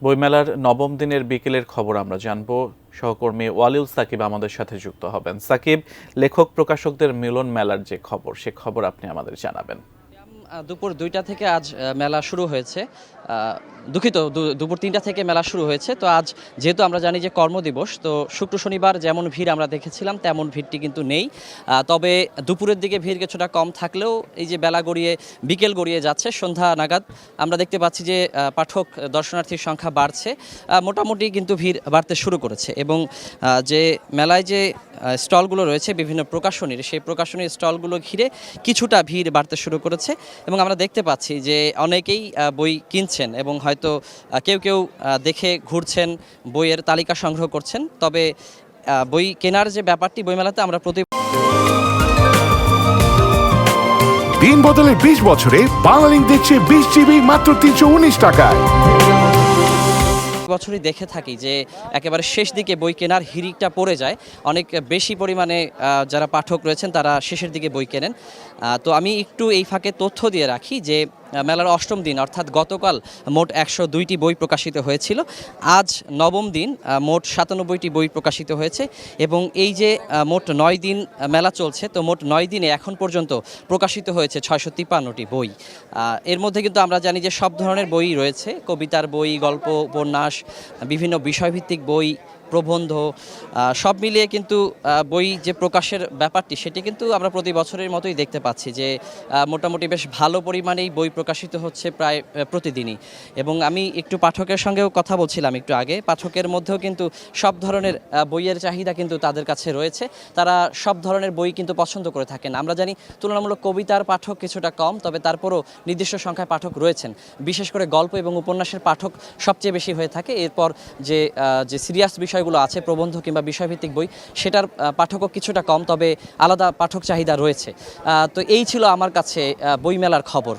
বইমেলার নবম দিনের বিকেলের খবর আমরা জানবো। সহকর্মী ওয়ালিউল সাকিব আমাদের সাথে যুক্ত হবেন। সাকিব, লেখক প্রকাশকদের মিলন মেলার যে খবর, সে খবর আপনি আমাদের জানাবেন। দুপুর ২টা থেকে আজ মেলা শুরু হয়েছে। দুঃখিত, দুপুর ৩টা থেকে মেলা শুরু হয়েছে। তো আজ যেহেতু আমরা জানি যে কর্মদিবস, তো শুক্র শনিবার যেমন ভিড় আমরা দেখেছিলাম তেমন ভিড়টি কিন্তু নেই। তবে দুপুরের দিকে ভিড় কিছুটা কম থাকলেও এই যে বেলা গড়িয়ে বিকেল গড়িয়ে যাচ্ছে, সন্ধ্যা নাগাদ আমরা দেখতে পাচ্ছি যে পাঠক দর্শনার্থীর সংখ্যা বাড়ছে। মোটামুটি কিন্তু ভিড় বাড়তে শুরু করেছে এবং যে মেলায় যে স্টলগুলো রয়েছে বিভিন্ন প্রকাশনীর, সেই প্রকাশনীর স্টলগুলো ঘিরে কিছুটা ভিড় বাড়তে শুরু করেছে এবং আমরা দেখতে পাচ্ছি যে অনেকেই বই কিনছেন এবং হয়তো কেউ কেউ দেখে ঘুরছেন, বইয়ের তালিকা সংগ্রহ করছেন। তবে বই কেনার যে ব্যাপারটি বইমেলাতে আমরা প্রতি দিন বদলে 20 বছরে বাংলালিংক দিচ্ছে 20 জিবি মাত্র 319 টাকায়। বছরই দেখে থাকি যে একেবারে শেষ দিকে বই কেনার হিড়িকটা পড়ে যায়, অনেক বেশি পরিমাণে যারা পাঠক রয়েছেন তারা শেষের দিকে বই কেনেন। তো আমি একটু এই ফাঁকে তথ্য দিয়ে রাখি যে মেলার অষ্টম দিন অর্থাৎ গতকাল মোট 102টি বই প্রকাশিত হয়েছিল। আজ নবম দিন মোট 97টি বই প্রকাশিত হয়েছে এবং এই যে মোট 9 দিন মেলা চলছে, তো মোট 9 দিনে এখন পর্যন্ত প্রকাশিত হয়েছে 653টি বই। এর মধ্যে কিন্তু আমরা জানি যে সব ধরনের বই রয়েছে, কবিতার বই, গল্প, উপন্যাস, বিভিন্ন বিষয়ভিত্তিক বই, প্রবন্ধ, সব মিলিয়ে কিন্তু বই যে প্রকাশের ব্যাপারটি সেটি কিন্তু আমরা প্রতি বছরের মতোই দেখতে পাচ্ছি যে মোটামুটি বেশ ভালো পরিমাণেই বই প্রকাশিত হচ্ছে প্রায় প্রতিদিনই। এবং আমি একটু পাঠকের সঙ্গেও কথা বলছিলাম একটু আগে, পাঠকের মধ্যেও কিন্তু সব ধরনের বইয়ের চাহিদা কিন্তু তাদের কাছে রয়েছে। তারা সব ধরনের বই কিন্তু পছন্দ করে থাকেন। আমরা জানি তুলনামূলক কবিতার পাঠক কিছুটা কম, তবে তারপরও নির্দিষ্ট সংখ্যায় পাঠক রয়েছেন। বিশেষ করে গল্প এবং উপন্যাসের পাঠক সবচেয়ে বেশি হয়ে থাকে। এরপর যে সিরিয়াস বিষয়গুলো আছে, প্রবন্ধ কিংবা বিষয়ভিত্তিক বই, সেটার পাঠকও কিছুটা কম, তবে আলাদা পাঠক চাহিদা রয়েছে। তো এই ছিল আমার কাছে বইমেলার খবর।